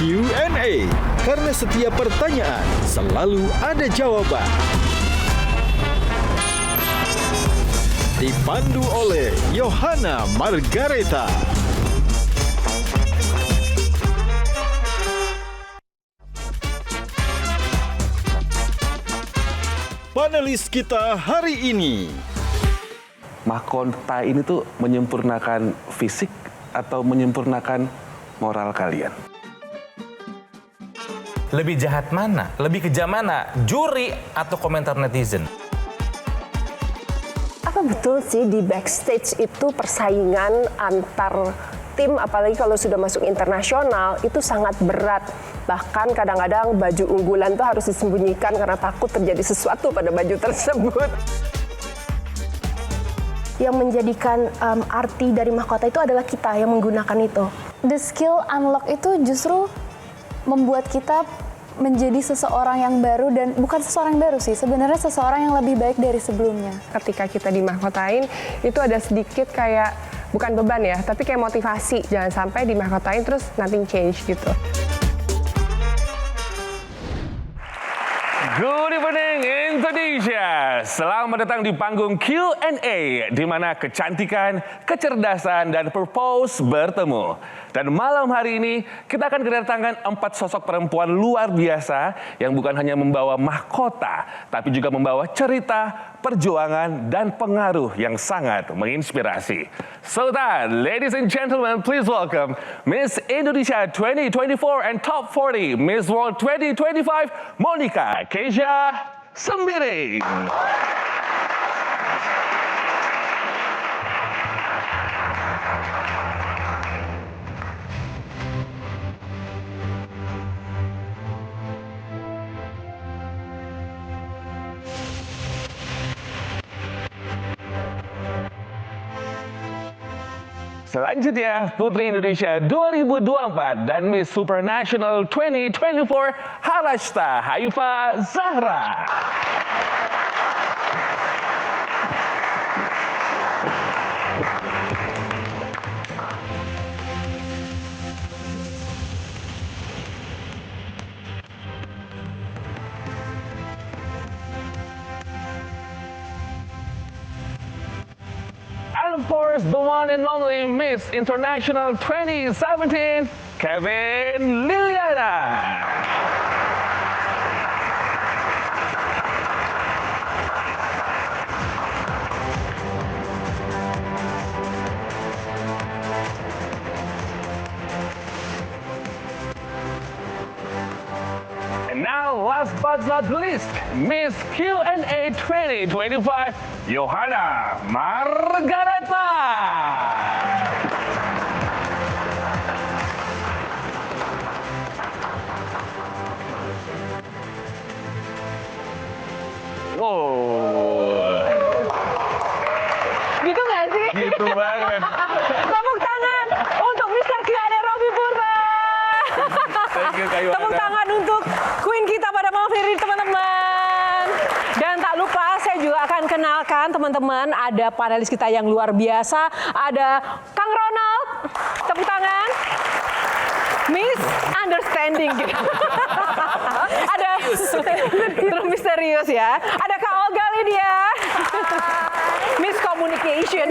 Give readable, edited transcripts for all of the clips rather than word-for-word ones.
Q&A. Karena setiap pertanyaan selalu ada jawaban. Dipandu oleh Yohana Margareta. Panelis kita hari ini. Mahkota ini tuh menyempurnakan fisik atau menyempurnakan moral kalian? Lebih jahat mana? Lebih kejam mana? Juri atau komentar netizen? Apa betul sih di backstage itu persaingan antar tim, apalagi kalau sudah masuk internasional, itu sangat berat. Bahkan kadang-kadang baju unggulan tuh harus disembunyikan karena takut terjadi sesuatu pada baju tersebut. Yang menjadikan arti dari mahkota itu adalah kita yang menggunakan itu. The skill unlock itu justru membuat kita menjadi seseorang yang baru, dan bukan seseorang yang baru sih, sebenarnya seseorang yang lebih baik dari sebelumnya. Ketika kita dimahkotain, itu ada sedikit kayak, bukan beban ya, tapi kayak motivasi. Jangan sampai dimahkotain terus nothing change gitu. Good evening Indonesia. Selamat datang di panggung Q&A, di mana kecantikan, kecerdasan, dan purpose bertemu. Dan malam hari ini kita akan kedatangan 4 sosok perempuan luar biasa yang bukan hanya membawa mahkota, tapi juga membawa cerita, perjuangan, dan pengaruh yang sangat menginspirasi. So that, ladies and gentlemen, please welcome Miss Indonesia 2024 and Top 40 Miss World 2025, Monica Keisha Sembiring. Selanjutnya, Putri Indonesia 2024 dan Miss Supranational 2024, Harashta Haifa Zahra. And of course, the one and only Miss International 2017, Kevin Liliana. And now, last but not least, Miss Q&A 2025, Yohana Margareta. Oh, Gitu nggak sih? gitu banget. Tepuk tangan untuk Mr. Q&A Robby Purba. Thank you, Kak Yohana. Tepuk tangan untuk Queen kita pada malam hari ini, teman-teman. Dan tak lupa, saya juga akan kenalkan teman-teman, ada panelis kita yang luar biasa. Ada Kang Ronald, tepuk tangan. Miss Understanding gitu. Ada terus misterius ya. Ada Kak Olga Lydia. Miss Communication.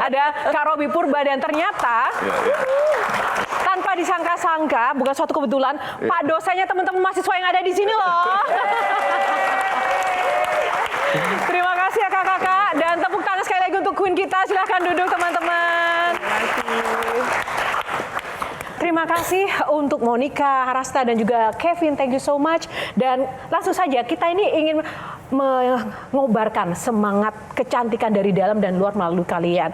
Ada Kak Robby Purba, dan ternyata tanpa disangka-sangka, bukan suatu kebetulan, Pak dosennya teman-teman mahasiswa yang ada di sini loh. Terima kasih ya kakak-kakak, dan tepuk tangan sekali lagi untuk Queen kita. Silahkan duduk teman-teman. Terima kasih untuk Monica, Harashta, dan juga Kevin. Thank you so much. Dan langsung saja, kita ini ingin mengobarkan semangat kecantikan dari dalam dan luar melalui kalian.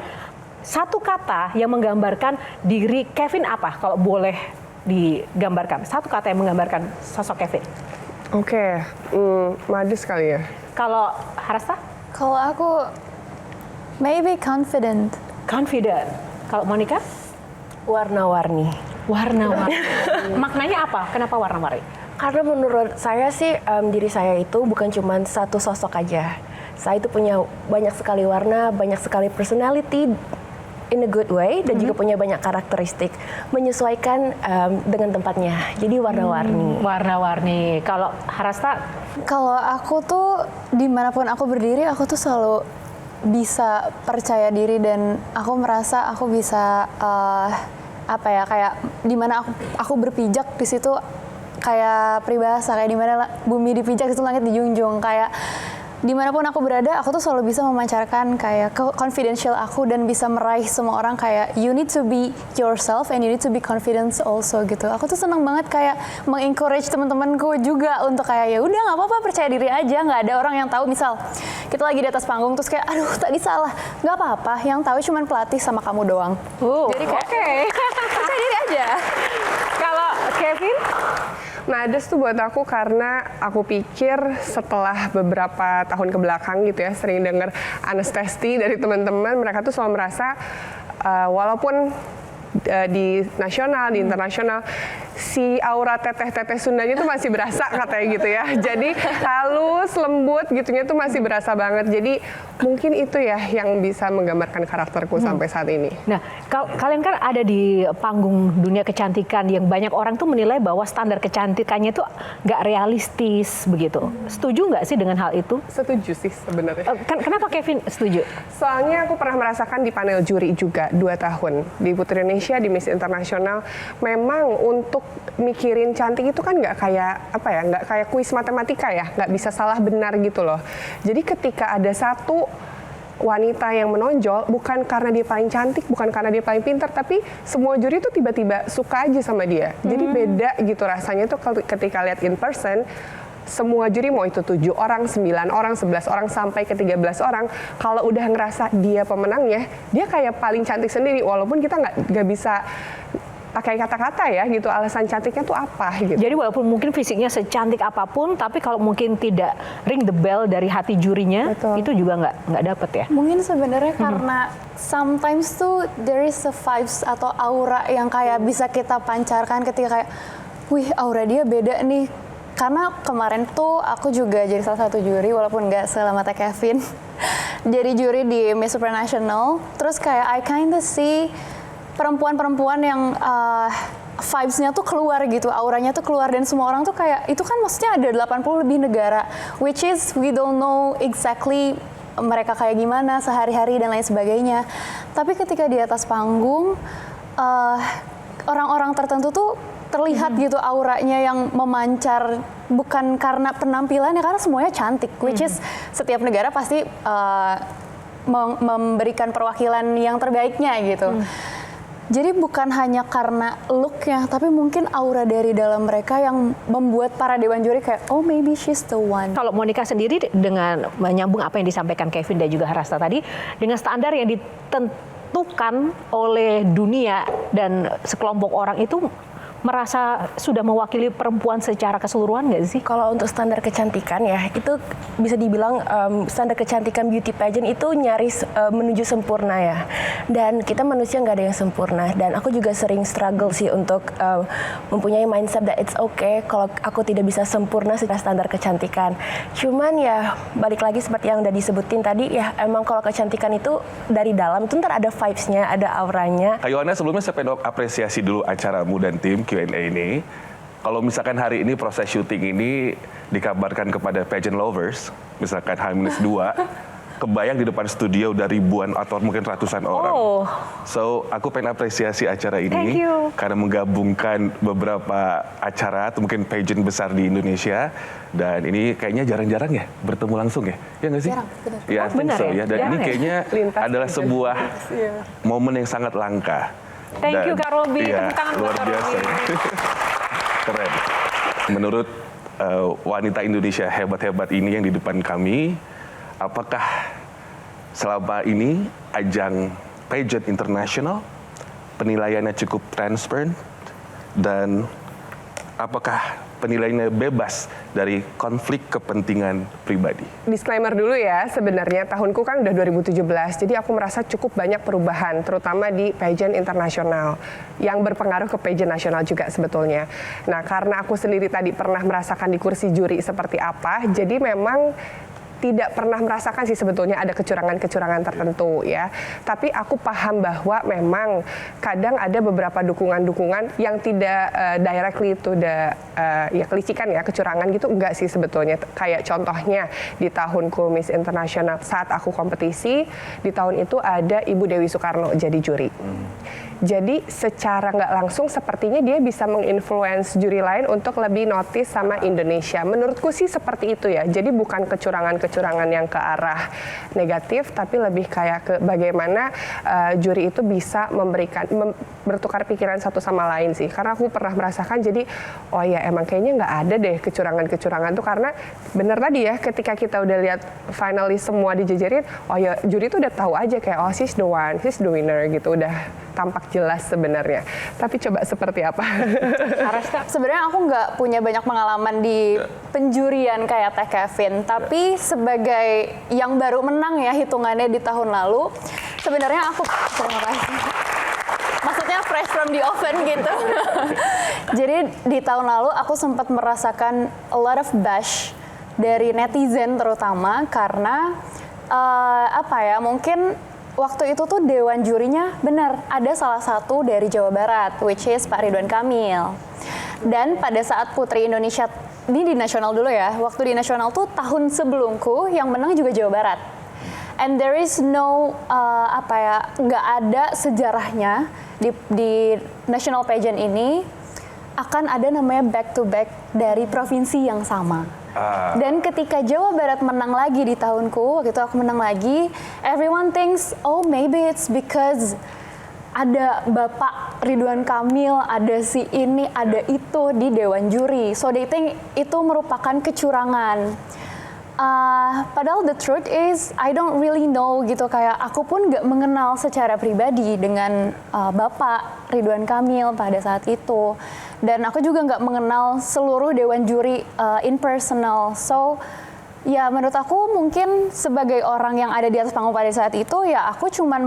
Satu kata yang menggambarkan diri Kevin apa? Kalau boleh digambarkan. Satu kata yang menggambarkan sosok Kevin. Oke, manis kali ya. Kalau Harashta? Kalau aku, maybe confident. Confident. Kalau Monica? Warna-warni. Warna-warni. Maknanya apa? Kenapa warna-warni? Karena menurut saya sih diri saya itu bukan cuma satu sosok aja. Saya itu punya banyak sekali warna, banyak sekali personality in a good way dan juga punya banyak karakteristik, menyesuaikan dengan tempatnya. Jadi warna-warni. Warna-warni. Kalau Harasta? Kalau aku tuh dimanapun aku berdiri, aku tuh selalu bisa percaya diri dan aku merasa aku bisa kayak dimana aku berpijak di situ kayak peribahasa, kayak dimana bumi dipijak itu langit dijunjung, kayak dimanapun aku berada, aku tuh selalu bisa memancarkan kayak confidential aku dan bisa meraih semua orang kayak you need to be yourself and you need to be confident also gitu. Aku tuh seneng banget kayak mengencourage teman-temanku juga untuk kayak ya udah nggak apa-apa, percaya diri aja, nggak ada orang yang tahu. Misal kita lagi di atas panggung terus kayak aduh tadi salah, nggak apa-apa, yang tahu cuman pelatih sama kamu doang. Jadi kayak percaya diri aja. Kalau Kevin? Nades tuh buat aku karena aku pikir setelah beberapa tahun ke belakang gitu ya, sering dengar anestesi dari teman-teman, mereka tuh selalu merasa walaupun di nasional, di internasional, si aura teteh-teteh Sundanya tuh masih berasa katanya gitu ya. Jadi halus, lembut gitunya tuh masih berasa banget. Jadi mungkin itu ya yang bisa menggambarkan karakterku sampai saat ini. Nah, kalian kan ada di panggung dunia kecantikan yang banyak orang tuh menilai bahwa standar kecantikannya tuh nggak realistis begitu. Setuju nggak sih dengan hal itu? Setuju sih sebenarnya. Kenapa Kevin setuju? Soalnya aku pernah merasakan di panel juri juga 2 tahun di Putri Indonesia, di Miss Internasional. Memang untuk mikirin cantik itu kan nggak kayak kuis matematika ya, nggak bisa salah benar gitu loh. Jadi ketika ada satu wanita yang menonjol, bukan karena dia paling cantik, bukan karena dia paling pintar, tapi semua juri tuh tiba-tiba suka aja sama dia. Jadi beda gitu rasanya tuh ketika lihat in person. Semua juri, mau itu 7 orang, 9 orang, 11 orang, sampai ke 13 orang, kalau udah ngerasa dia pemenangnya, dia kayak paling cantik sendiri, walaupun kita nggak bisa pakai kata-kata ya gitu, alasan cantiknya tuh apa gitu. Jadi walaupun mungkin fisiknya secantik apapun, tapi kalau mungkin tidak ring the bell dari hati jurinya, itu juga nggak dapet ya? Mungkin sebenarnya karena sometimes tuh there is a vibes atau aura yang kayak bisa kita pancarkan ketika kayak, wih aura dia beda nih. Karena kemarin tuh aku juga jadi salah satu juri, walaupun nggak selama Kevin. Jadi juri di Miss Supranational, terus kayak I kinda see perempuan-perempuan yang vibes-nya tuh keluar gitu, auranya tuh keluar, dan semua orang tuh kayak, itu kan maksudnya ada 80 lebih negara, which is we don't know exactly mereka kayak gimana sehari-hari dan lain sebagainya. Tapi ketika di atas panggung, orang-orang tertentu tuh terlihat gitu auranya yang memancar, bukan karena penampilannya, karena semuanya cantik, which is setiap negara pasti memberikan perwakilan yang terbaiknya gitu. Jadi bukan hanya karena looknya, tapi mungkin aura dari dalam mereka yang membuat para dewan juri kayak, oh maybe she's the one. Kalau Monica sendiri, dengan menyambung apa yang disampaikan Kevin dan juga Harasta tadi, dengan standar yang ditentukan oleh dunia dan sekelompok orang itu, merasa sudah mewakili perempuan secara keseluruhan nggak sih? Kalau untuk standar kecantikan ya, itu bisa dibilang standar kecantikan beauty pageant itu nyaris menuju sempurna ya. Dan kita manusia nggak ada yang sempurna. Dan aku juga sering struggle sih untuk mempunyai mindset that it's okay kalau aku tidak bisa sempurna secara standar kecantikan. Cuman ya balik lagi seperti yang udah disebutin tadi ya, emang kalau kecantikan itu dari dalam itu ntar ada vibes-nya, ada auranya. Kak Yohana, sebelumnya saya pengen apresiasi dulu acaramu dan tim Q&A ini. Kalau misalkan hari ini proses syuting ini dikabarkan kepada pageant lovers, misalkan H-2, kebayang di depan studio udah ribuan atau mungkin ratusan orang. So, aku pengen apresiasi acara ini karena menggabungkan beberapa acara atau mungkin pageant besar di Indonesia, dan ini kayaknya jarang-jarang ya bertemu langsung ya? Ya nggak sih? Jarang, benar. Ya, I think so ya. Dan ini kayaknya adalah sebuah momen yang sangat langka. Thank you Kak Robi, iya, tepuk tangan luar buat Kak biasa. Robi. Keren. Menurut wanita Indonesia hebat-hebat ini yang di depan kami, apakah selama ini ajang pageant internasional penilaiannya cukup transparan, dan apakah penilaiannya bebas dari konflik kepentingan pribadi? Disclaimer dulu ya, sebenarnya tahunku kan udah 2017, jadi aku merasa cukup banyak perubahan, terutama di pageant internasional, yang berpengaruh ke pageant nasional juga sebetulnya. Nah, karena aku sendiri tadi pernah merasakan di kursi juri seperti apa, jadi memang tidak pernah merasakan sih sebetulnya ada kecurangan-kecurangan tertentu ya. Tapi aku paham bahwa memang kadang ada beberapa dukungan-dukungan yang tidak directly to the ya kelicikan ya, kecurangan gitu enggak sih sebetulnya. Kayak contohnya di tahunku Miss International saat aku kompetisi, di tahun itu ada Ibu Dewi Soekarno jadi juri. Jadi secara nggak langsung sepertinya dia bisa menginfluence juri lain untuk lebih notice sama Indonesia. Menurutku sih seperti itu ya. Jadi bukan kecurangan-kecurangan yang ke arah negatif, tapi lebih kayak ke bagaimana juri itu bisa bertukar pikiran satu sama lain sih. Karena aku pernah merasakan jadi, oh ya emang kayaknya nggak ada deh kecurangan-kecurangan tuh, karena bener tadi ya ketika kita udah lihat finalis semua dijejerin, oh ya juri tuh udah tahu aja kayak oh she's the one, she's the winner gitu, udah tampak jelas sebenarnya. Tapi coba seperti apa? Sebenarnya aku nggak punya banyak pengalaman di penjurian kayak Teh Kevin, tapi sebagai yang baru menang ya hitungannya di tahun lalu, sebenarnya aku terima kasih. Maksudnya fresh from the oven gitu. Jadi di tahun lalu aku sempat merasakan a lot of bash dari netizen terutama karena apa ya, mungkin waktu itu tuh dewan jurinya benar ada salah satu dari Jawa Barat, which is Pak Ridwan Kamil. Dan pada saat Putri Indonesia, ini di nasional dulu ya, waktu di nasional tuh tahun sebelumku yang menang juga Jawa Barat. And there is no nggak ada sejarahnya di national pageant ini akan ada namanya back to back dari provinsi yang sama. Dan ketika Jawa Barat menang lagi di tahunku, waktu itu aku menang lagi, everyone thinks, oh maybe it's because ada Bapak Ridwan Kamil, ada si ini, ada itu di Dewan Juri. So they think itu merupakan kecurangan. Padahal the truth is, I don't really know gitu, kayak aku pun gak mengenal secara pribadi dengan Bapak Ridwan Kamil pada saat itu. Dan aku juga nggak mengenal seluruh dewan juri in personal. So, ya menurut aku mungkin sebagai orang yang ada di atas panggung pada saat itu, ya aku cuman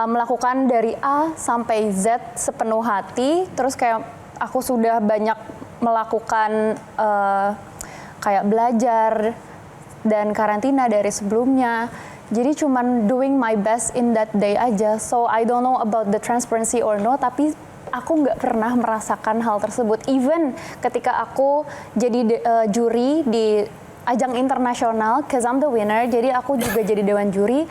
melakukan dari A sampai Z sepenuh hati. Terus kayak aku sudah banyak melakukan kayak belajar dan karantina dari sebelumnya. Jadi cuman doing my best in that day aja. So I don't know about the transparency or no, tapi aku nggak pernah merasakan hal tersebut. Even ketika aku jadi juri di ajang internasional, cause I'm the winner, jadi aku juga jadi dewan juri,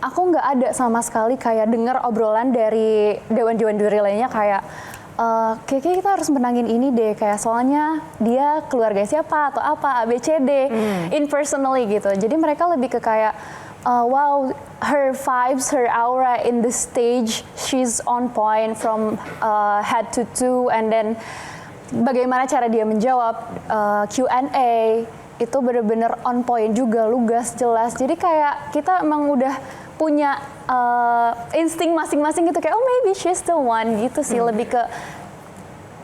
aku nggak ada sama sekali kayak dengar obrolan dari dewan-dewan juri lainnya kayak, kayaknya kita harus menangin ini deh, kayak soalnya dia keluarga siapa atau apa, ABCD, impersonally gitu. Jadi mereka lebih ke kayak, wow, her vibes, her aura in the stage, she's on point from head to toe, and then bagaimana cara dia menjawab Q&A itu benar-benar on point juga, lugas, jelas. Jadi kayak kita emang udah punya insting masing-masing gitu, kayak oh maybe she's the one gitu sih, lebih ke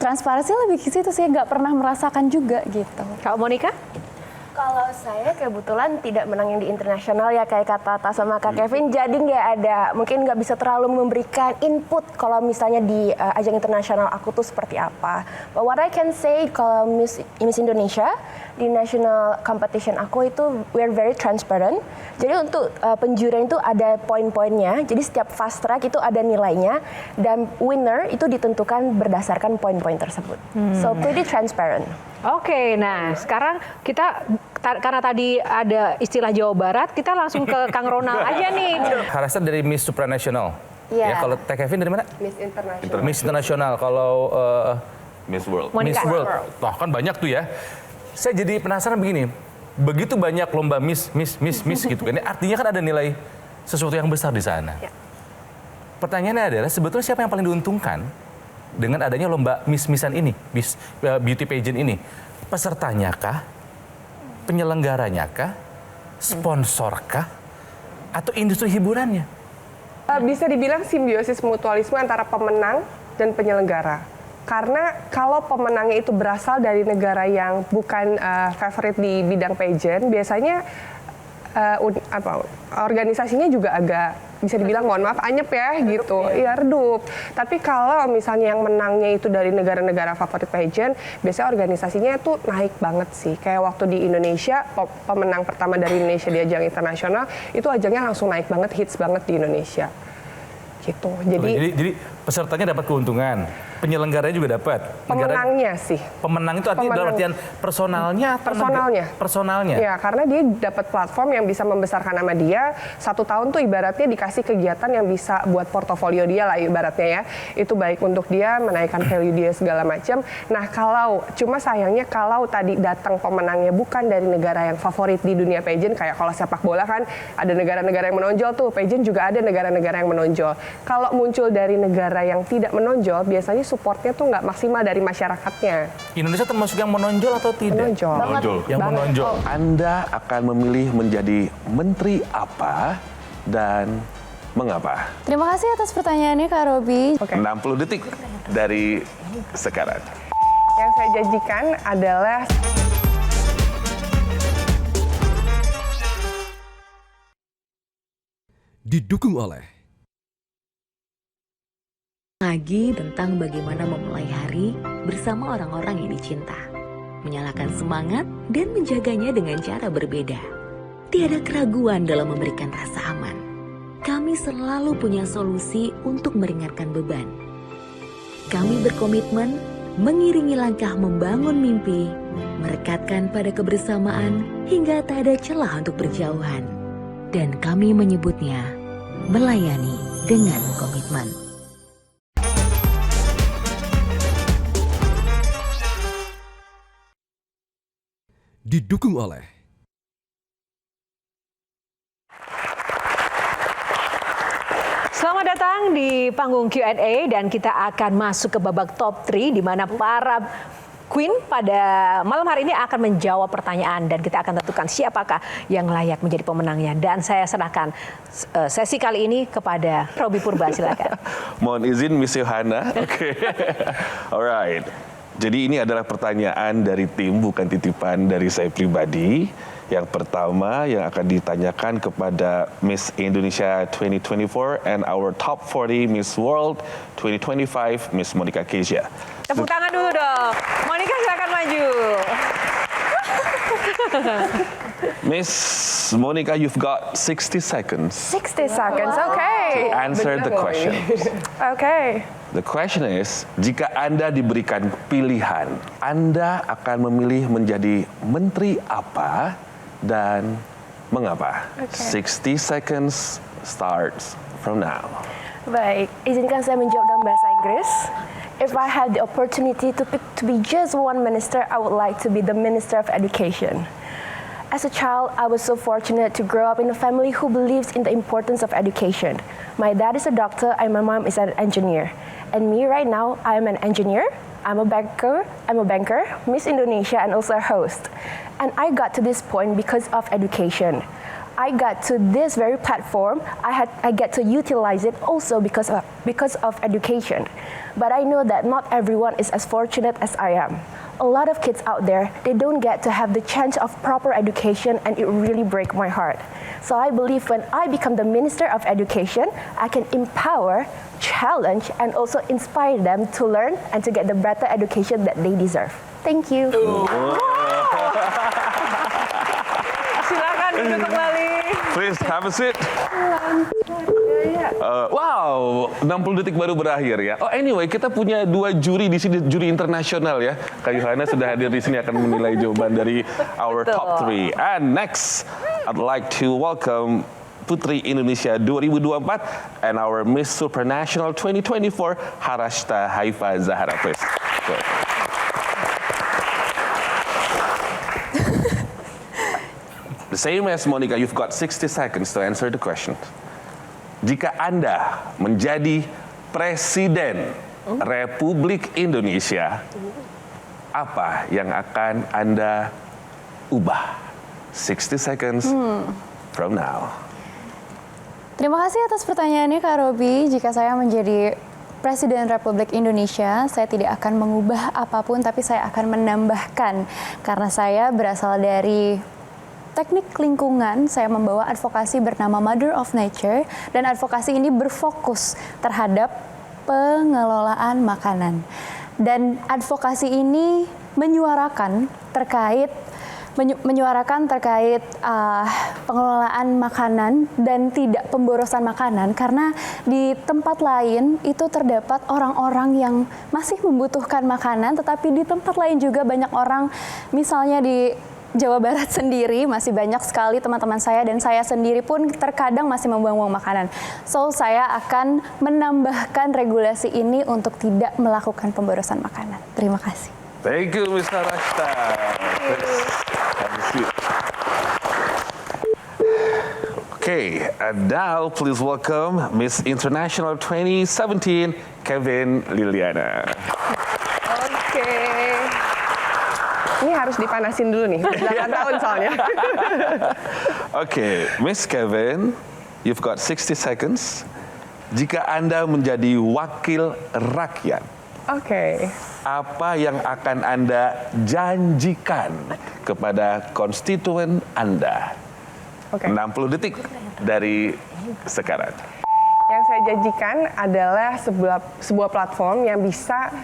transparansi, lebih ke situ sih, nggak pernah merasakan juga gitu. Kak Monica? Kalau saya kebetulan tidak menang yang di internasional ya kayak kata Tata sama Kak Kevin, jadi nggak ada, mungkin nggak bisa terlalu memberikan input kalau misalnya di ajang internasional aku tuh seperti apa. But what I can say kalau Miss Indonesia di national competition aku itu we're very transparent. Jadi untuk penjurian itu ada poin-poinnya. Jadi setiap fast track itu ada nilainya dan winner itu ditentukan berdasarkan poin-poin tersebut. So pretty transparent. Oke, nah sekarang kita karena tadi ada istilah Jawa Barat, kita langsung ke Kang Ronald aja nih. Harasa dari Miss Supranational. Iya. Ya, kalau Teh Kevin dari mana? Miss International. Miss International. Kalau Miss World. Miss World. Wah, kan banyak tuh ya. Saya jadi penasaran begini. Begitu banyak lomba Miss gitu kan. Artinya kan ada nilai sesuatu yang besar di sana. Ya. Pertanyaannya adalah sebetulnya siapa yang paling diuntungkan dengan adanya lomba Miss-Missan ini, beauty pageant ini? Pesertanya kah? Penyelenggaranya kah? Sponsor kah? Atau industri hiburannya? Bisa dibilang simbiosis mutualisme antara pemenang dan penyelenggara. Karena kalau pemenangnya itu berasal dari negara yang bukan favorit di bidang pageant, biasanya organisasinya juga agak bisa dibilang mohon maaf anyep ya gitu. Iya redup. Tapi kalau misalnya yang menangnya itu dari negara-negara favorit pageant, biasanya organisasinya itu naik banget sih. Kayak waktu di Indonesia, pemenang pertama dari Indonesia di ajang internasional, itu ajangnya langsung naik banget, hits banget di Indonesia. Gitu. Jadi pesertanya dapat keuntungan, penyelenggaranya juga dapat. Pemenangnya sih. Pemenang itu artinya dalam artian personalnya atau personalnya. Ya, karena dia dapat platform yang bisa membesarkan nama dia. 1 tahun tuh ibaratnya dikasih kegiatan yang bisa buat portofolio dia lah ibaratnya ya. Itu baik untuk dia menaikkan value dia segala macam. Nah, cuma sayangnya kalau tadi datang pemenangnya bukan dari negara yang favorit di dunia pageant, kayak kalau sepak bola kan ada negara-negara yang menonjol tuh, pageant juga ada negara-negara yang menonjol. Kalau muncul dari negara yang tidak menonjol, biasanya supportnya tuh nggak maksimal dari masyarakatnya. Indonesia termasuk yang menonjol atau tidak? Menonjol. Yang menonjol. Anda akan memilih menjadi menteri apa dan mengapa? Terima kasih atas pertanyaannya Kak Robi. 60 detik dari sekarang. Yang saya janjikan adalah Didukung oleh Lagi tentang bagaimana memulai hari bersama orang-orang yang dicinta, menyalakan semangat dan menjaganya dengan cara berbeda. Tiada keraguan dalam memberikan rasa aman. Kami selalu punya solusi untuk meringankan beban. Kami berkomitmen mengiringi langkah membangun mimpi, merekatkan pada kebersamaan hingga tak ada celah untuk berjauhan. Dan kami menyebutnya melayani dengan komitmen. didukung oleh Selamat datang di panggung Q&A dan kita akan masuk ke babak top 3 di mana para Queen pada malam hari ini akan menjawab pertanyaan dan kita akan tentukan siapakah yang layak menjadi pemenangnya. Dan saya serahkan sesi kali ini kepada Robi Purba, silakan. Mohon izin Miss Yohana. Oke. Alright. Jadi ini adalah pertanyaan dari tim, bukan titipan dari saya pribadi. Yang pertama yang akan ditanyakan kepada Miss Indonesia 2024 and our top 40 Miss World 2025, Miss Monica Kezia. Tepuk tangan dulu dong. Monica silakan maju. Miss Monica, you've got 60 seconds 60 seconds, okay. to answer the question. Okay. The question is, jika Anda diberikan pilihan, Anda akan memilih menjadi menteri apa dan mengapa? 60 seconds starts from now. Baik, izinkan saya menjawab dalam bahasa Inggris. If I had the opportunity to pick to be just one minister, I would like to be the Minister of Education. As a child, I was so fortunate to grow up in a family who believes in the importance of education. My dad is a doctor and my mom is an engineer. And me right now, I am an engineer, I'm a banker, Miss Indonesia and also a host. And I got to this point because of education. I got to this very platform, I get to utilize it also because of education. But I know that not everyone is as fortunate as I am. A lot of kids out there, they don't get to have the chance of proper education and it really breaks my heart. So I believe when I become the Minister of Education, I can empower, challenge, and also inspire them to learn and to get the better education that they deserve. Thank you. Silakan duduk kembali. Please have a seat. Wow, 60 detik baru berakhir ya. Oh anyway, kita punya 2 juri di sini, juri internasional ya. Kak Yohana sudah hadir di sini akan menilai jawaban dari our top 3. And next, I'd like to welcome Putri Indonesia 2024 and our Miss Supranational 2024, Harashta Haifa Zahara. Please. Go. The same as Monica, you've got 60 seconds to answer the question. Jika Anda menjadi Presiden Republik Indonesia, apa yang akan Anda ubah? 60 seconds from now. Terima kasih atas pertanyaannya Kak Robi. Jika saya menjadi Presiden Republik Indonesia, saya tidak akan mengubah apapun, tapi saya akan menambahkan. Karena saya berasal dari teknik lingkungan, saya membawa advokasi bernama Mother of Nature, dan advokasi ini berfokus terhadap pengelolaan makanan. Dan advokasi ini menyuarakan terkait pengelolaan makanan dan tidak pemborosan makanan, karena di tempat lain itu terdapat orang-orang yang masih membutuhkan makanan, tetapi di tempat lain juga banyak orang, misalnya di Jawa Barat sendiri masih banyak sekali teman-teman saya dan saya sendiri pun terkadang masih membuang-buang makanan. So saya akan menambahkan regulasi ini untuk tidak melakukan pemborosan makanan. Terima kasih. Thank you, Miss Narashta. Okay, and now please welcome Miss International 2017, Kevin Liliana. Oke. Ini harus dipanasin dulu nih, 8 tahun soalnya. Okay, Miss Kevin, you've got 60 seconds. Jika Anda menjadi wakil rakyat, Oke. apa yang akan Anda janjikan kepada konstituen Anda? Oke. 60 detik dari sekarang. Yang saya janjikan adalah sebuah platform yang bisa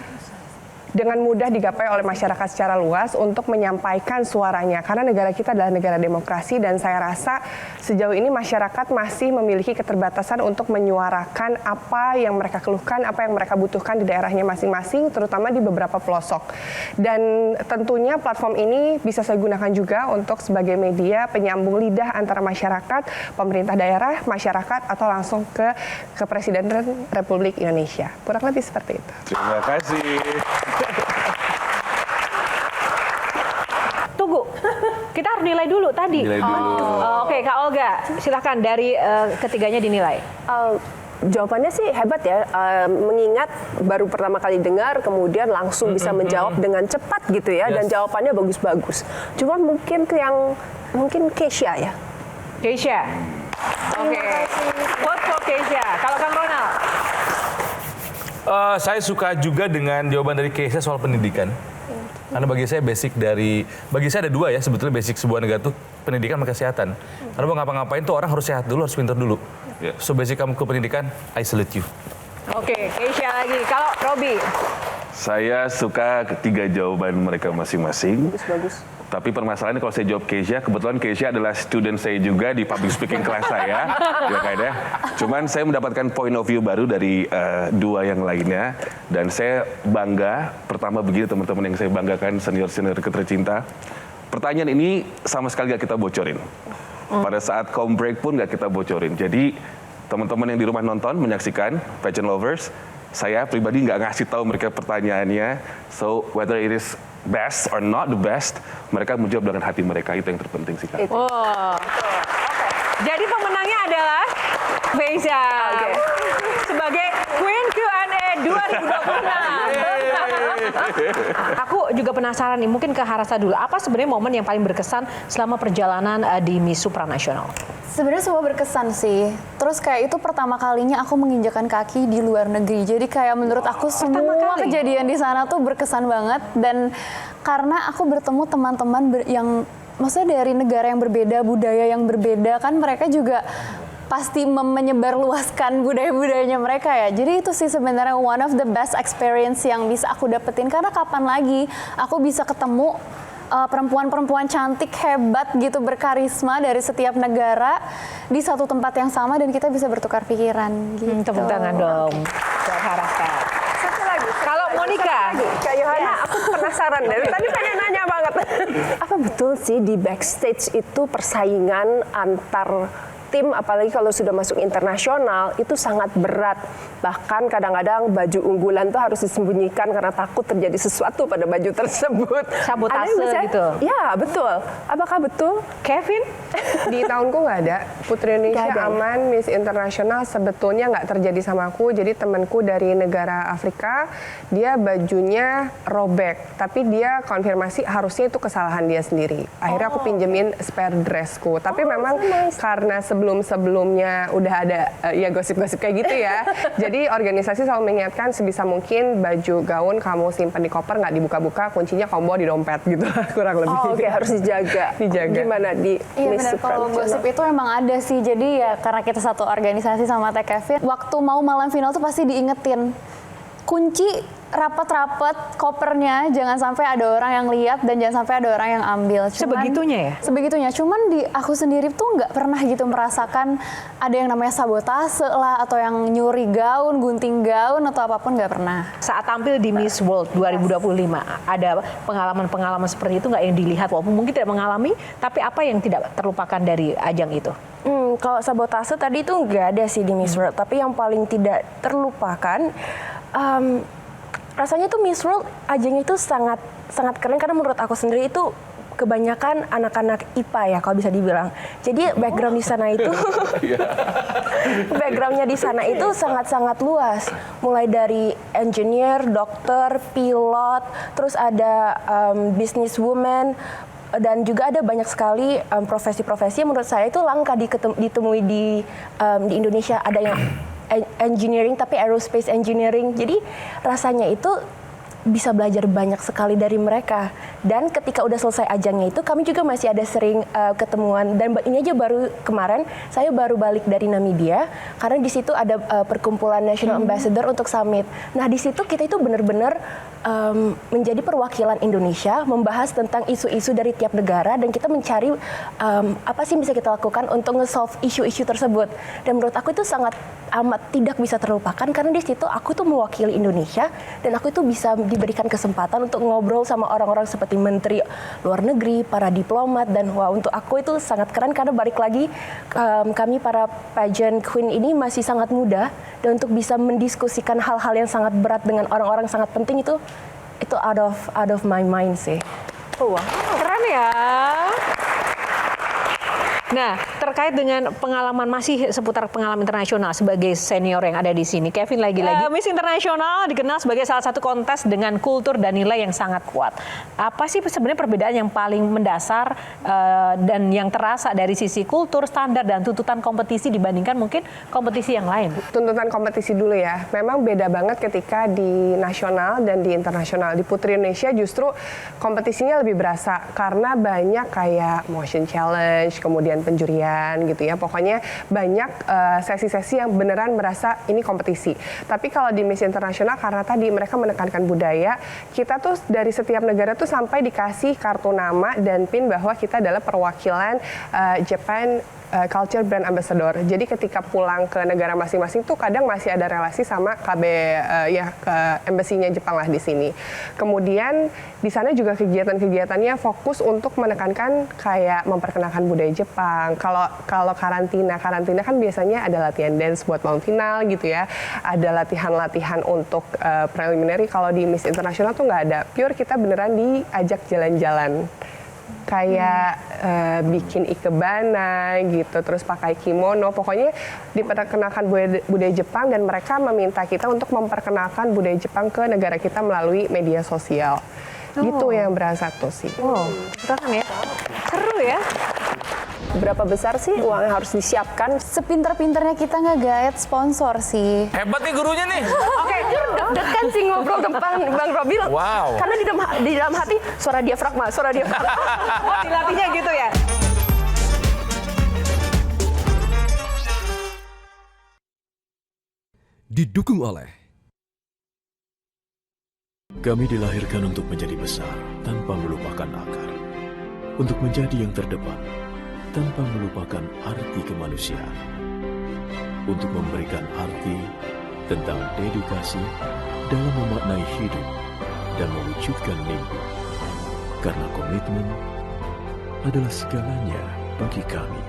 dengan mudah digapai oleh masyarakat secara luas untuk menyampaikan suaranya. Karena negara kita adalah negara demokrasi dan saya rasa sejauh ini masyarakat masih memiliki keterbatasan untuk menyuarakan apa yang mereka keluhkan, apa yang mereka butuhkan di daerahnya masing-masing, terutama di beberapa pelosok. Dan tentunya platform ini bisa saya gunakan juga untuk sebagai media penyambung lidah antara masyarakat, pemerintah daerah, masyarakat, atau langsung ke Presiden Republik Indonesia. Kurang lebih seperti itu. Terima kasih. Tunggu, kita harus nilai dulu tadi. Nilai dulu. Oke, Kak Olga, silahkan dari ketiganya dinilai. Jawabannya sih hebat ya, mengingat baru pertama kali dengar, kemudian langsung bisa menjawab dengan cepat gitu ya, dan jawabannya bagus-bagus. Cuma mungkin Keisha ya. Keisha. Oke. Vote for Keisha. Kalau Kang Ronald? Saya suka juga dengan jawaban dari Keisha soal pendidikan. Karena bagi saya bagi saya ada dua ya sebetulnya basic sebuah negara tuh pendidikan sama kesehatan. Karena mau ngapa-ngapain tuh orang harus sehat dulu, harus pintar dulu. So basic kamu ke pendidikan, I salute you. Oke, Keisha lagi. Kalau Robi? Saya suka ketiga jawaban mereka masing-masing. Bagus. Tapi permasalahannya kalau saya jawab Keisha, kebetulan Keisha adalah student saya juga di public speaking kelas saya. Ya kayaknya. Cuman saya mendapatkan point of view baru dari dua yang lainnya. Dan saya bangga, pertama begini teman-teman yang saya banggakan, senior-senior tercinta. Pertanyaan ini sama sekali gak kita bocorin. Pada saat com break pun gak kita bocorin. Jadi teman-teman yang di rumah nonton, menyaksikan, pageant lovers, saya pribadi nggak ngasih tahu mereka pertanyaannya. So whether it is best or not the best, mereka menjawab dengan hati mereka, itu yang terpenting sih Kak. Oh. Jadi pemenangnya adalah Keisha. Sebagai Queen Q&A 2026. Aku juga penasaran nih, mungkin ke Harasa dulu. Apa sebenarnya momen yang paling berkesan selama perjalanan di Miss Supranasional? Sebenarnya semua berkesan sih. Terus kayak itu pertama kalinya aku menginjakan kaki di luar negeri. Jadi kayak menurut aku semua kejadian di sana tuh berkesan banget. Dan karena aku bertemu teman-teman yang maksudnya dari negara yang berbeda, budaya yang berbeda, kan mereka juga pasti menyebarluaskan budaya-budayanya mereka ya. Jadi itu sih sebenarnya one of the best experience yang bisa aku dapetin. Karena kapan lagi aku bisa ketemu perempuan-perempuan cantik, hebat gitu, berkarisma dari setiap negara di satu tempat yang sama dan kita bisa bertukar pikiran gitu. Tepuk tangan dong buat Harasa. Satu lagi. Kalau Monica, Kak Yohana, aku penasaran dari tadi pengen nanya banget. Apa betul sih di backstage itu persaingan antar tim, apalagi kalau sudah masuk internasional, itu sangat berat. Bahkan kadang-kadang baju unggulan tuh harus disembunyikan karena takut terjadi sesuatu pada baju tersebut. Sabotase gitu? Ya, betul. Apakah betul? Kevin? Di tahunku nggak ada. Putri Indonesia aman, Miss Internasional sebetulnya nggak terjadi sama aku. Jadi temanku dari negara Afrika, dia bajunya robek. Tapi dia konfirmasi harusnya itu kesalahan dia sendiri. Akhirnya aku pinjemin spare dressku. Tapi memang karena sebelum sebelum-sebelumnya udah ada ya gosip-gosip kayak gitu ya. Jadi organisasi selalu mengingatkan sebisa mungkin baju gaun kamu simpan di koper, nggak dibuka-buka, kuncinya kamu bawa di dompet gitu kurang lebih. Oh, oke, harus dijaga. Gimana di Iya Miss benar, kalau Supreme gosip itu emang ada sih. Jadi ya karena kita satu organisasi sama Teh Kevin, waktu mau malam final tuh pasti diingetin kunci rapat-rapat kopernya, jangan sampai ada orang yang lihat dan jangan sampai ada orang yang ambil. Sebegitunya ya? Sebegitunya. Cuman di aku sendiri tuh nggak pernah gitu merasakan ada yang namanya sabotase lah atau yang nyuri gaun, gunting gaun atau apapun, nggak pernah. Saat tampil di Miss World 2025, ada pengalaman-pengalaman seperti itu nggak yang dilihat? Walaupun mungkin tidak mengalami, tapi apa yang tidak terlupakan dari ajang itu? Kalau sabotase tadi itu nggak ada sih di Miss World, tapi yang paling tidak terlupakan, rasanya tuh Miss World ajangnya itu sangat keren karena menurut aku sendiri itu kebanyakan anak-anak IPA ya kalau bisa dibilang. Jadi background di sana itu backgroundnya di sana itu sangat luas. Mulai dari engineer, dokter, pilot, terus ada businesswoman, dan juga ada banyak sekali profesi-profesi yang menurut saya itu langka ditemui di Indonesia. Ada yang engineering tapi aerospace engineering. Jadi rasanya itu bisa belajar banyak sekali dari mereka. Dan ketika udah selesai ajangnya itu kami juga masih ada sering ketemuan. Dan ini aja baru kemarin saya baru balik dari Namibia karena di situ ada perkumpulan National Ambassador untuk summit. Nah di situ kita itu benar-benar menjadi perwakilan Indonesia, membahas tentang isu-isu dari tiap negara dan kita mencari apa sih bisa kita lakukan untuk nge-solve isu-isu tersebut. Dan menurut aku itu sangat amat tidak bisa terlupakan karena di situ aku tuh mewakili Indonesia dan aku itu bisa diberikan kesempatan untuk ngobrol sama orang-orang seperti menteri luar negeri, para diplomat, dan wah untuk aku itu sangat keren karena balik lagi kami para pageant queen ini masih sangat muda dan untuk bisa mendiskusikan hal-hal yang sangat berat dengan orang-orang sangat penting itu out of my mind sih. Oh, wow. Keren ya. Nah, terkait dengan pengalaman masih seputar pengalaman internasional sebagai senior yang ada di sini, Kevin lagi-lagi. Miss Internasional dikenal sebagai salah satu kontes dengan kultur dan nilai yang sangat kuat. Apa sih sebenarnya perbedaan yang paling mendasar dan yang terasa dari sisi kultur, standar, dan tuntutan kompetisi dibandingkan mungkin kompetisi yang lain? Tuntutan kompetisi dulu ya. Memang beda banget ketika di nasional dan di internasional. Di Putri Indonesia justru kompetisinya lebih berasa karena banyak kayak motion challenge, kemudian penjurian gitu ya. Pokoknya banyak sesi-sesi yang beneran merasa ini kompetisi. Tapi kalau di Miss Internasional karena tadi mereka menekankan budaya, kita tuh dari setiap negara tuh sampai dikasih kartu nama dan pin bahwa kita adalah perwakilan Japan Culture Brand Ambassador. Jadi ketika pulang ke negara masing-masing tuh kadang masih ada relasi sama KB ke embassy-nya Jepang lah di sini. Kemudian di sana juga kegiatan-kegiatannya fokus untuk menekankan kayak memperkenalkan budaya Jepang. Kalau karantina kan biasanya ada latihan dance buat malam final gitu ya. Ada latihan-latihan untuk preliminary. Kalau di Miss International tuh nggak ada. Pure kita beneran diajak jalan-jalan. Kayak bikin ikebana gitu, terus pakai kimono, pokoknya diperkenalkan budaya Jepang dan mereka meminta kita untuk memperkenalkan budaya Jepang ke negara kita melalui media sosial. Gitu yang berasa tuh sih. Wow, keren ya. Seru ya. Berapa besar sih uang yang harus disiapkan? Sepinter-pinternya kita nge-guide sponsor sih. Hebat nih gurunya nih. Oke, deg-degan sih ngobrol depan Bang Robil. Wow. Karena di dalam hati suara diafragma. Oh, dilatihnya gitu ya. Didukung oleh kami dilahirkan untuk menjadi besar tanpa melupakan akar. Untuk menjadi yang terdepan tanpa melupakan arti kemanusiaan. Untuk memberikan arti tentang dedikasi dalam memaknai hidup dan mewujudkan mimpi. Karena komitmen adalah segalanya bagi kami.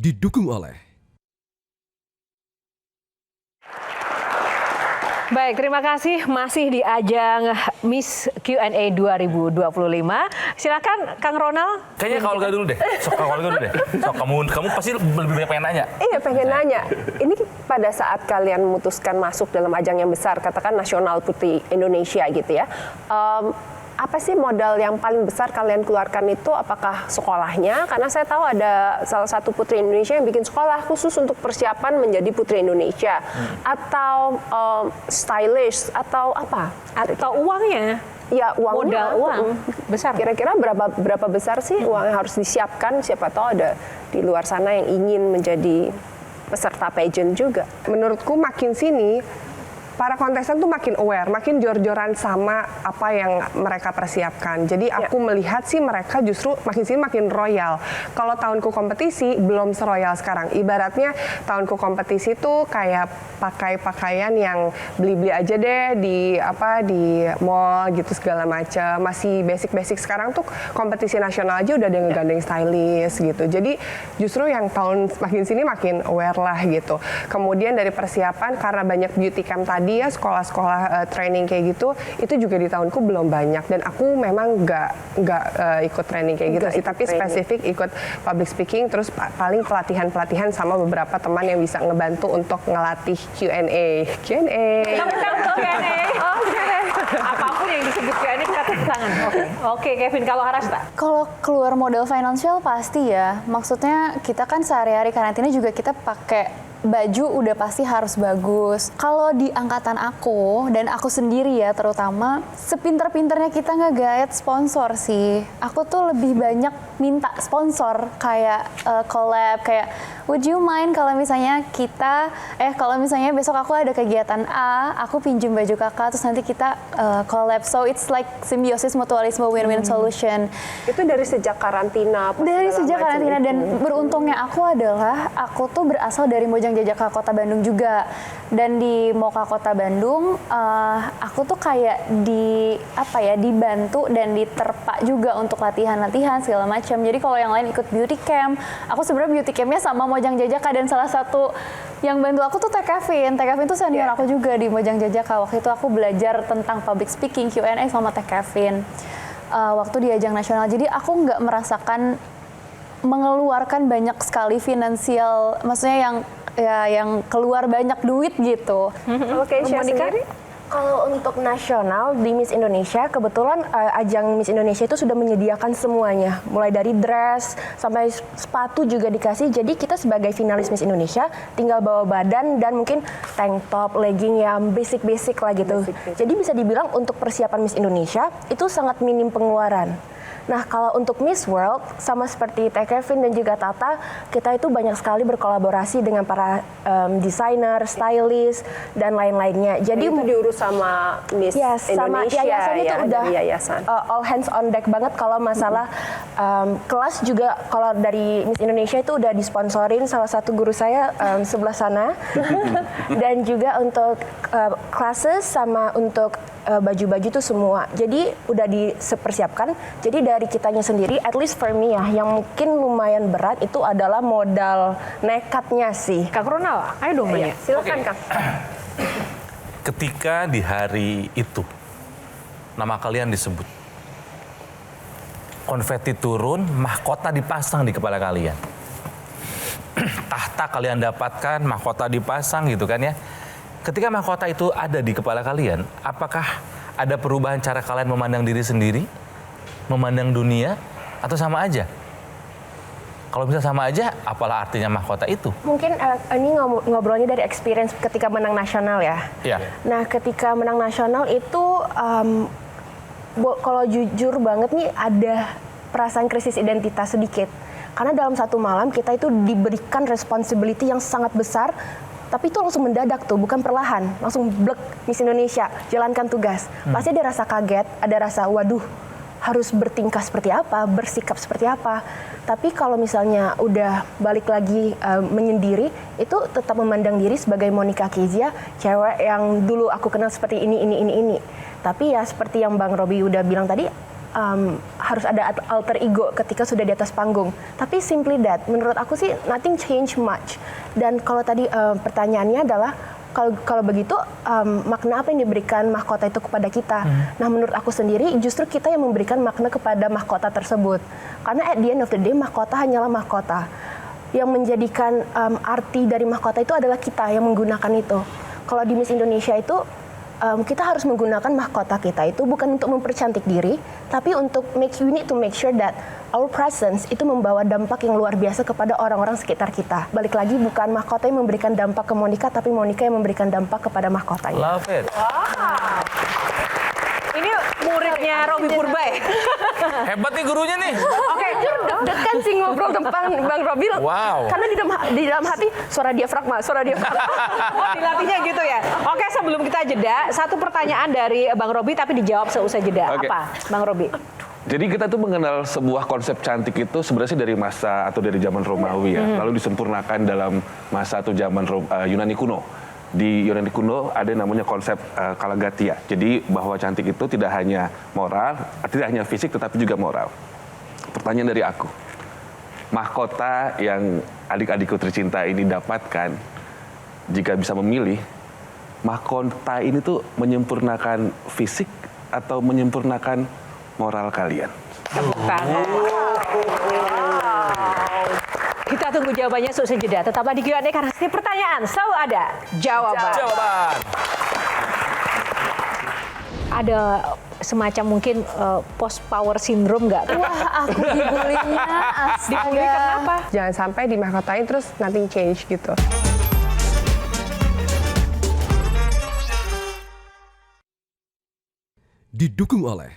didukung oleh Baik, terima kasih. Masih di ajang Miss Q&A 2025. Silakan Kang Ronald. Kayaknya Kak Olga dulu deh. Sok Kak Olga dulu deh. Sok kamu pasti lebih banyak pengen nanya. Iya, pengen nanya. Ini pada saat kalian memutuskan masuk dalam ajang yang besar, katakan Nasional Putri Indonesia gitu ya. Apa sih modal yang paling besar kalian keluarkan itu? Apakah sekolahnya? Karena saya tahu ada salah satu putri Indonesia yang bikin sekolah khusus untuk persiapan menjadi putri Indonesia. Atau stylist, atau apa? Atau uangnya? Ya, uangnya. Modal uang besar. Kira-kira berapa besar sih uang yang harus disiapkan? Siapa tahu ada di luar sana yang ingin menjadi peserta pageant juga. Menurutku makin sini para kontestan tuh makin aware, makin jor-joran sama apa yang mereka persiapkan. Jadi aku melihat sih mereka justru makin sini makin royal. Kalau tahunku kompetisi belum seroyal sekarang. Ibaratnya tahunku kompetisi tuh kayak pakai pakaian yang beli-beli aja deh di mall gitu segala macam. Masih basic-basic. Sekarang tuh kompetisi nasional aja udah ada yang ngegandeng stylist gitu. Jadi justru yang tahun makin sini makin aware lah gitu. Kemudian dari persiapan karena banyak beauty camp tadi ya, sekolah-sekolah training kayak gitu, itu juga di tahunku belum banyak, dan aku memang nggak ikut training kayak gitu sih, tapi spesifik ikut public speaking, terus paling pelatihan sama beberapa teman yang bisa ngebantu untuk ngelatih Q&A. Apapun yang disebut Q&A kita tepuk tangan. Oke, Kevin, kalau Harasta? Kalau keluar modal finansial pasti ya. Maksudnya kita kan sehari-hari karantina juga kita pakai baju udah pasti harus bagus. Kalau di angkatan aku dan aku sendiri ya terutama, sepinter-pinternya kita nge-guide sponsor sih. Aku tuh lebih banyak minta sponsor kayak collab, kayak would you mind kalau misalnya kalau misalnya besok aku ada kegiatan A, aku pinjem baju kakak terus nanti kita collab. So it's like symbiosis mutualisme win-win solution. Itu dari sejak karantina? Dari sejak karantina itu. Dan beruntungnya aku adalah aku tuh berasal dari Mojang Jajaka Kota Bandung juga, dan di Moka Kota Bandung aku tuh kayak dibantu dan diterpa juga untuk latihan segala macam. Jadi kalau yang lain ikut beauty camp, aku sebenarnya beauty campnya sama Mojang Jajaka, dan salah satu yang bantu aku tuh Teh Kevin tuh senior aku juga di Mojang Jajaka. Waktu itu aku belajar tentang public speaking, Q&A sama Teh Kevin waktu di ajang nasional. Jadi aku nggak merasakan mengeluarkan banyak sekali finansial, maksudnya yang keluar banyak duit gitu. Oke, kalau untuk nasional di Miss Indonesia, kebetulan ajang Miss Indonesia itu sudah menyediakan semuanya, mulai dari dress sampai sepatu juga dikasih. Jadi kita sebagai finalis Miss Indonesia tinggal bawa badan dan mungkin tank top, legging yang basic lah gitu. Jadi bisa dibilang untuk persiapan Miss Indonesia itu sangat minim pengeluaran. Nah, kalau untuk Miss World, sama seperti Teh Kevin dan juga Tata, kita itu banyak sekali berkolaborasi dengan para desainer, stylist, dan lain-lainnya. Jadi itu diurus sama Miss Indonesia, sama yayasan itu udah yayasan. All hands on deck banget kalau masalah kelas juga. Kalau dari Miss Indonesia itu udah disponsorin salah satu guru saya sebelah sana. Dan juga untuk classes sama untuk baju-baju itu semua. Jadi udah dipersiapkan. Jadi dari kitanya sendiri, at least for me ya, yang mungkin lumayan berat itu adalah modal nekatnya sih. Kak Ronald, ayo dong nanya. Silakan Kak. Ketika di hari itu nama kalian disebut, konfeti turun, mahkota dipasang di kepala kalian. Tahta kalian dapatkan, mahkota dipasang gitu kan ya. Ketika mahkota itu ada di kepala kalian, apakah ada perubahan cara kalian memandang diri sendiri, memandang dunia, atau sama aja? Kalau misalnya sama aja, apalah artinya mahkota itu? Mungkin ini ngobrolnya dari experience ketika menang nasional ya. Iya. Nah, ketika menang nasional itu, kalau jujur banget nih ada perasaan krisis identitas sedikit. Karena dalam satu malam kita itu diberikan responsibility yang sangat besar. Tapi itu langsung mendadak tuh, bukan perlahan. Langsung blek, Miss Indonesia, jalankan tugas. Pasti ada rasa kaget, ada rasa waduh, harus bertingkah seperti apa, bersikap seperti apa. Tapi kalau misalnya udah balik lagi menyendiri, itu tetap memandang diri sebagai Monica Kezia, cewek yang dulu aku kenal seperti ini. Tapi ya seperti yang Bang Robi udah bilang tadi, harus ada alter ego ketika sudah di atas panggung. Tapi simply that, menurut aku sih nothing change much. Dan kalau tadi pertanyaannya adalah Kalau begitu makna apa yang diberikan mahkota itu kepada kita? Nah, menurut aku sendiri justru kita yang memberikan makna kepada mahkota tersebut. Karena at the end of the day mahkota hanyalah mahkota. Yang menjadikan arti dari mahkota itu adalah kita yang menggunakan itu. Kalau di Miss Indonesia itu kita harus menggunakan mahkota kita itu bukan untuk mempercantik diri, tapi untuk we need to make sure that our presence itu membawa dampak yang luar biasa kepada orang-orang sekitar kita. Balik lagi, bukan mahkota yang memberikan dampak ke Monica, tapi Monica yang memberikan dampak kepada mahkotanya. Love it. Wow. Ini muridnya Robby Purba ya? Hebat nih gurunya nih. Oke, deg-degan sih ngobrol tentang Bang Robby. Wow. Karena di dalam hati suara diafragma. Oh, dilatihnya gitu ya. Oke, sebelum kita jeda, satu pertanyaan dari Bang Robby tapi dijawab seusai jeda. Oke. Apa, Bang Robby? Jadi kita tuh mengenal sebuah konsep cantik itu sebenarnya dari masa atau dari zaman Romawi ya, lalu disempurnakan dalam masa atau zaman Yunani kuno. Di Yunani kuno ada namanya konsep kalagatia. Jadi bahwa cantik itu tidak hanya moral, tidak hanya fisik tetapi juga moral. Pertanyaan dari aku, mahkota yang adik-adikku tercinta ini dapatkan, jika bisa memilih, mahkota ini tuh menyempurnakan fisik atau menyempurnakan moral kalian? Tepuk tangan. Kita tunggu jawabannya seusai jeda. Tetaplah di Q&A karena setiap pertanyaan selalu ada jawaban. Ada semacam mungkin post power syndrome nggak? Wah, aku dibulinya. Dibully kenapa? Jangan sampai dimahkotain terus nothing change gitu. Didukung oleh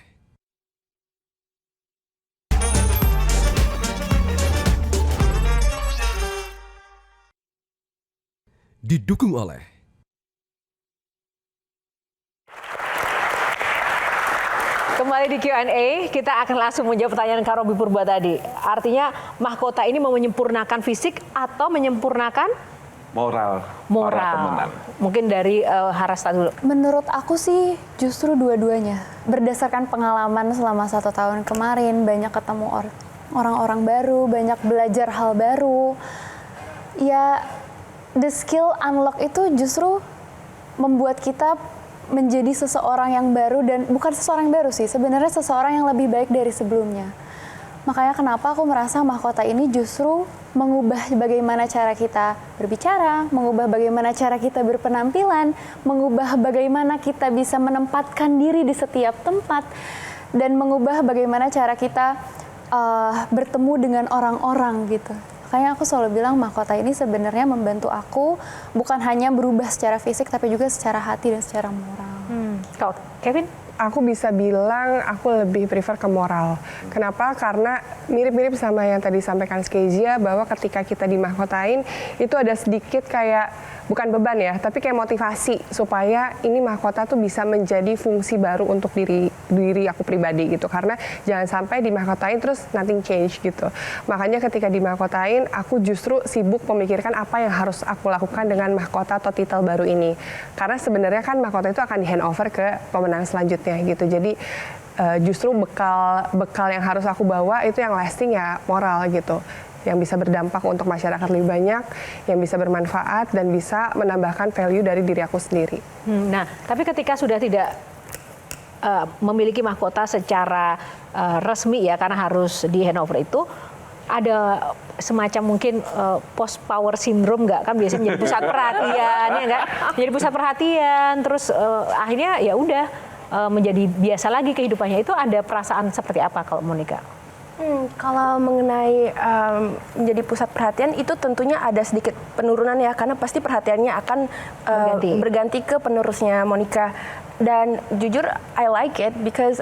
Kembali di Q&A, kita akan langsung menjawab pertanyaan Kak Robby Purba tadi. Artinya mahkota ini mau menyempurnakan fisik atau menyempurnakan Moral pemenang. Mungkin dari Harasta dulu. Menurut aku sih justru dua-duanya. Berdasarkan pengalaman selama 1 tahun kemarin, banyak ketemu orang-orang baru, banyak belajar hal baru. Ya, the skill unlock itu justru membuat kita menjadi seseorang yang baru, dan bukan seseorang yang baru sih, sebenarnya seseorang yang lebih baik dari sebelumnya. Makanya kenapa aku merasa mahkota ini justru mengubah bagaimana cara kita berbicara, mengubah bagaimana cara kita berpenampilan, mengubah bagaimana kita bisa menempatkan diri di setiap tempat, dan mengubah bagaimana cara kita bertemu dengan orang-orang gitu. Makanya aku selalu bilang mahkota ini sebenarnya membantu aku bukan hanya berubah secara fisik tapi juga secara hati dan secara moral. Kau, Kevin? Aku bisa bilang aku lebih prefer ke moral. Kenapa? Karena mirip-mirip sama yang tadi disampaikan Skezia, bahwa ketika kita dimahkotain itu ada sedikit kayak, bukan beban ya, tapi kayak motivasi supaya ini mahkota tuh bisa menjadi fungsi baru untuk diri aku pribadi gitu. Karena jangan sampai dimahkotain terus nothing change gitu. Makanya ketika dimahkotain aku justru sibuk memikirkan apa yang harus aku lakukan dengan mahkota atau titel baru ini. Karena sebenarnya kan mahkota itu akan di handover ke pemenang selanjutnya gitu. Jadi justru bekal yang harus aku bawa itu yang lasting ya moral gitu. Yang bisa berdampak untuk masyarakat lebih banyak, yang bisa bermanfaat dan bisa menambahkan value dari diri aku sendiri. Nah, tapi ketika sudah tidak memiliki mahkota secara resmi ya, karena harus di handover itu, ada semacam mungkin post power syndrome nggak, kan biasanya menjadi pusat perhatian ya nggak, menjadi pusat perhatian, terus akhirnya ya udah menjadi biasa lagi kehidupannya. Itu ada perasaan seperti apa kalau Monica? Kalau mengenai menjadi pusat perhatian itu tentunya ada sedikit penurunan ya, karena pasti perhatiannya akan berganti ke penerusnya Monica. Dan jujur I like it because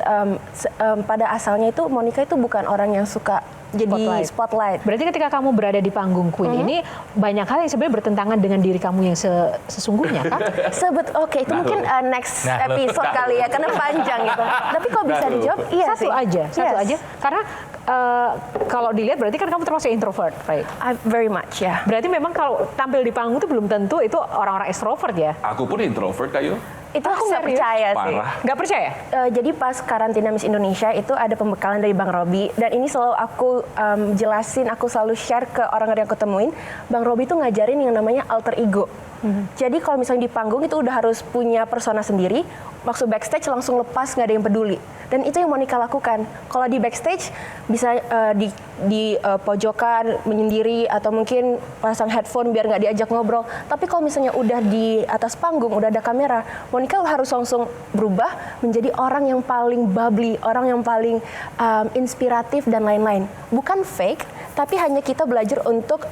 pada asalnya itu Monica itu bukan orang yang suka jadi spotlight. Berarti ketika kamu berada di panggung Queen ini banyak hal yang sebenarnya bertentangan dengan diri kamu yang sesungguhnya kan? Oke, itu mungkin next episode kali ya, karena panjang gitu. Tapi kalau bisa dijawab, iya satu sih. aja. Karena kalau dilihat berarti kan kamu termasuk introvert, right? Very much ya. Berarti memang kalau tampil di panggung itu belum tentu itu orang-orang extrovert ya? Aku pun introvert kayu. Itu aku nggak percaya sih. Nggak percaya? Jadi pas karantina Miss Indonesia itu ada pembekalan dari Bang Robby, dan ini selalu aku jelasin, aku selalu share ke orang-orang yang aku temuin. Bang Robby itu ngajarin yang namanya alter ego. Jadi kalau misalnya di panggung itu udah harus punya persona sendiri, maksud backstage langsung lepas, nggak ada yang peduli. Dan itu yang Monica lakukan. Kalau di backstage bisa di pojokan menyendiri atau mungkin pasang headphone biar nggak diajak ngobrol. Tapi kalau misalnya udah di atas panggung, udah ada kamera, Monica harus langsung berubah menjadi orang yang paling bubbly, orang yang paling inspiratif dan lain-lain. Bukan fake, tapi hanya kita belajar untuk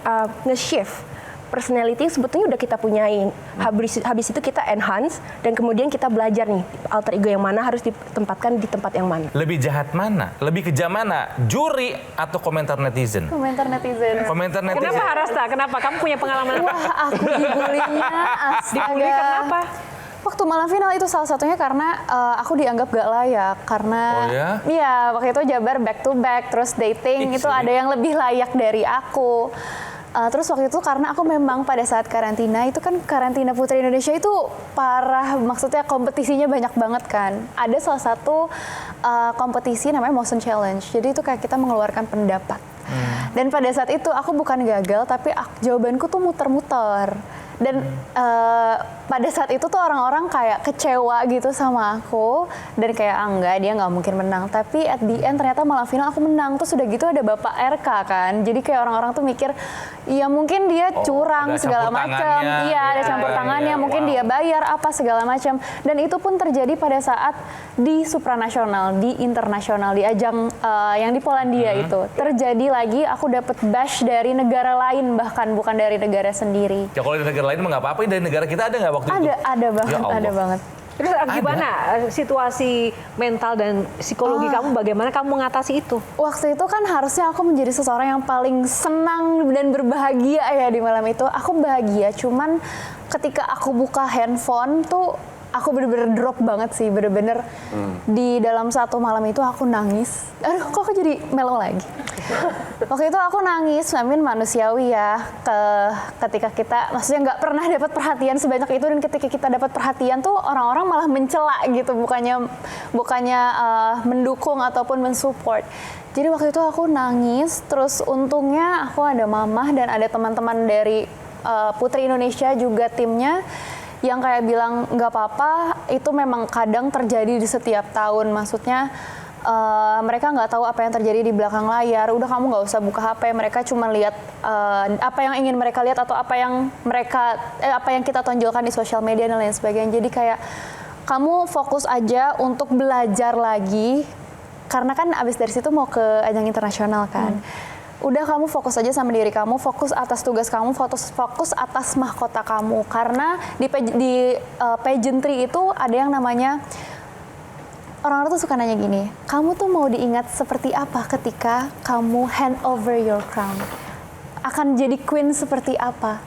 nge-shift personality sebetulnya udah kita punyain. Habis itu kita enhance dan kemudian kita belajar nih alter ego yang mana harus ditempatkan di tempat yang mana. Lebih jahat mana? Lebih kejam mana? Juri atau komentar netizen? Komentar netizen. Komentar netizen. Kenapa Harasta? Kenapa? Kamu punya pengalaman apa? Wah, aku dibulinya. Dibully karena apa? Waktu malam final itu salah satunya karena aku dianggap gak layak karena iya waktu itu Jabar back to back terus dating itu ada yang lebih layak dari aku. Terus waktu itu karena aku memang pada saat karantina itu kan karantina Putri Indonesia itu parah, maksudnya kompetisinya banyak banget kan. Ada salah satu kompetisi namanya Motion Challenge, jadi itu kayak kita mengeluarkan pendapat. Dan pada saat itu aku bukan gagal tapi jawabanku tuh muter-muter. Dan pada saat itu tuh orang-orang kayak kecewa gitu sama aku dan kayak enggak dia nggak mungkin menang, tapi at the end ternyata malam final aku menang. Terus udah gitu ada Bapak RK kan, jadi kayak orang-orang tuh mikir ya mungkin dia curang segala macam, iya ada campur tangannya, mungkin dia bayar apa segala macam. Dan itu pun terjadi pada saat di supranasional, di internasional, di ajang yang di Polandia itu terjadi lagi. Aku dapat bash dari negara lain bahkan bukan dari negara sendiri. Ya kalau di negara lain mah nggak apa-apa, dari negara kita ada nggak waktu itu? Ada banget, ada banget. Terus gimana situasi mental dan psikologi kamu, bagaimana kamu mengatasi itu? Waktu itu kan harusnya aku menjadi seseorang yang paling senang dan berbahagia ya di malam itu. Aku bahagia, cuman ketika aku buka handphone tuh aku bener-bener drop banget sih, bener-bener di dalam satu malam itu aku nangis. Aduh, kok aku jadi mellow lagi? Waktu itu aku nangis, namun manusiawi ya. Ketika kita, maksudnya nggak pernah dapat perhatian sebanyak itu, dan ketika kita dapat perhatian tuh orang-orang malah mencela gitu, bukannya mendukung ataupun mensupport. Jadi waktu itu aku nangis, terus untungnya aku ada mamah dan ada teman-teman dari Putri Indonesia juga timnya yang kayak bilang nggak apa-apa, itu memang kadang terjadi di setiap tahun. Maksudnya mereka nggak tahu apa yang terjadi di belakang layar. Udah kamu nggak usah buka HP. Mereka cuma lihat apa yang ingin mereka lihat atau apa yang kita tonjolkan di sosial media dan lain sebagainya. Jadi kayak kamu fokus aja untuk belajar lagi. Karena kan abis dari situ mau ke ajang internasional kan. Udah kamu fokus aja sama diri kamu, fokus atas tugas kamu, fokus atas mahkota kamu. Karena di pageantry itu ada yang namanya, orang-orang tuh suka nanya gini, kamu tuh mau diingat seperti apa ketika kamu hand over your crown? Akan jadi queen seperti apa?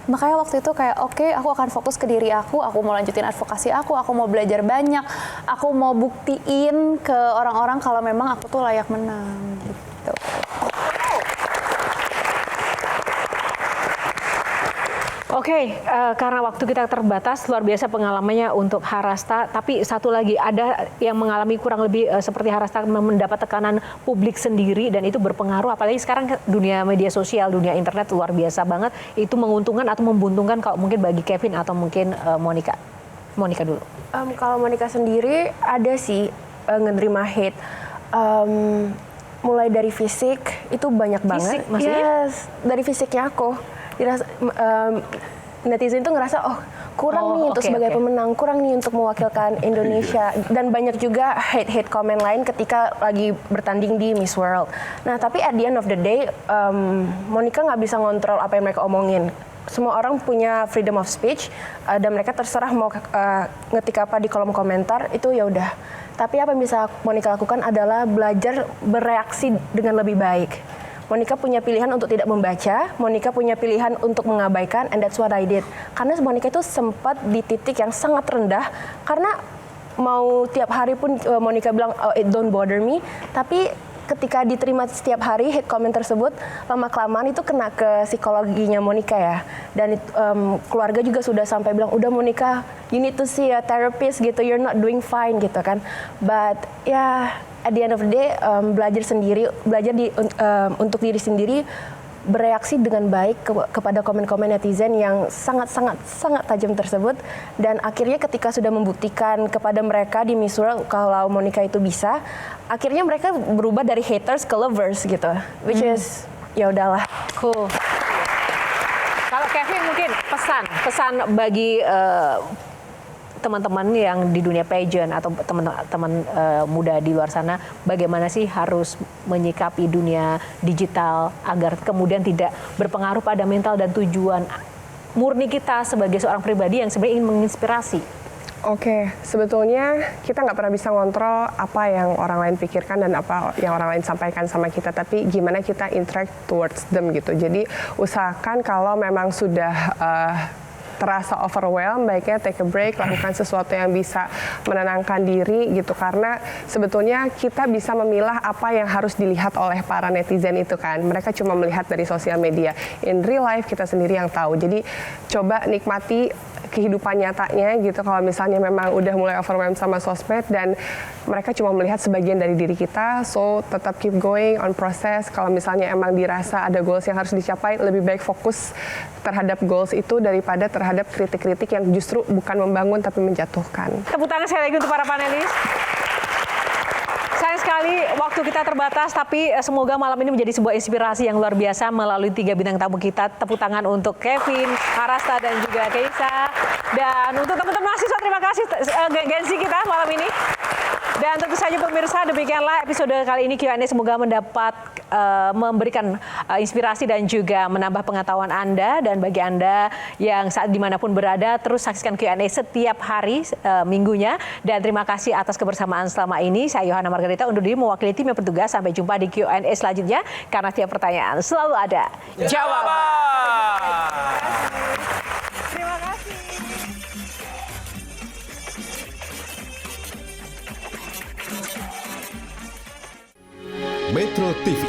Makanya waktu itu kayak oke, aku akan fokus ke diri aku mau lanjutin advokasi aku mau belajar banyak, aku mau buktiin ke orang-orang kalau memang aku tuh layak menang gitu. Oke, karena waktu kita terbatas, luar biasa pengalamannya untuk Harasta. Tapi satu lagi, ada yang mengalami kurang lebih seperti Harasta, mendapat tekanan publik sendiri, dan itu berpengaruh. Apalagi sekarang dunia media sosial, dunia internet luar biasa banget. Itu menguntungkan atau membuntungkan kalau mungkin bagi Kevin atau mungkin Monica. Monica dulu. Kalau Monica sendiri ada sih ngenerima hate. Mulai dari fisik, itu banyak banget. Fisik maksudnya? Yes, dari fisiknya aku. Netizen tuh ngerasa kurang nih untuk sebagai pemenang, kurang nih untuk mewakilkan Indonesia, dan banyak juga hate komen lain ketika lagi bertanding di Miss World. Nah tapi at the end of the day, Monica nggak bisa ngontrol apa yang mereka omongin. Semua orang punya freedom of speech dan mereka terserah mau ngetik apa di kolom komentar, itu ya udah. Tapi apa yang bisa Monica lakukan adalah belajar bereaksi dengan lebih baik. Monica punya pilihan untuk tidak membaca, Monica punya pilihan untuk mengabaikan, and that's what I did. Karena Monica itu sempat di titik yang sangat rendah, karena mau tiap hari pun Monica bilang, it don't bother me, tapi ketika diterima setiap hari hate comment tersebut, lama-kelamaan itu kena ke psikologinya Monica ya. Dan keluarga juga sudah sampai bilang, udah Monica, you need to see a therapist gitu, you're not doing fine gitu kan. But ya, at the end of the day, belajar sendiri, untuk diri sendiri, bereaksi dengan baik kepada komen-komen netizen yang sangat tajam tersebut, dan akhirnya ketika sudah membuktikan kepada mereka di Miss World kalau Monica itu bisa, akhirnya mereka berubah dari haters ke lovers gitu, which is ya udahlah. Cool. Kalau Kevin mungkin pesan bagi teman-teman yang di dunia pageant atau teman-teman muda di luar sana, bagaimana sih harus menyikapi dunia digital agar kemudian tidak berpengaruh pada mental dan tujuan murni kita sebagai seorang pribadi yang sebenarnya ingin menginspirasi? Oke, sebetulnya kita nggak pernah bisa ngontrol apa yang orang lain pikirkan dan apa yang orang lain sampaikan sama kita, tapi gimana kita interact towards them gitu. Jadi usahakan kalau memang sudah terasa overwhelmed, baiknya take a break, lakukan sesuatu yang bisa menenangkan diri gitu, karena sebetulnya kita bisa memilah apa yang harus dilihat oleh para netizen itu kan. Mereka cuma melihat dari sosial media. In real life kita sendiri yang tahu. Jadi coba nikmati kehidupan nyatanya gitu, kalau misalnya memang udah mulai overwhelmed sama sosmed dan mereka cuma melihat sebagian dari diri kita, so tetap keep going on proses. Kalau misalnya emang dirasa ada goals yang harus dicapai, lebih baik fokus terhadap goals itu daripada terhadap kritik-kritik yang justru bukan membangun tapi menjatuhkan. Tepuk tangan sekali lagi untuk para panelis. Sayang sekali waktu kita terbatas, tapi semoga malam ini menjadi sebuah inspirasi yang luar biasa melalui 3 bintang tamu kita. Tepuk tangan untuk Kevin, Arasta, dan juga Keisa. Dan untuk teman-teman mahasiswa, terima kasih gengsi kita malam ini. Dan tentu saja pemirsa, demikianlah episode kali ini Q&A. Semoga mendapat memberikan inspirasi dan juga menambah pengetahuan Anda. Dan bagi Anda yang saat dimanapun berada, terus saksikan Q&A setiap hari minggunya. Dan terima kasih atas kebersamaan selama ini. Saya Yohana Margarita undur diri mewakili tim yang bertugas. Sampai jumpa di Q&A selanjutnya, karena setiap pertanyaan selalu ada jawaban. Terima kasih. Metro TV.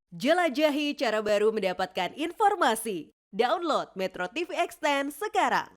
Jelajahi cara baru mendapatkan informasi. Download Metro TV Extend sekarang.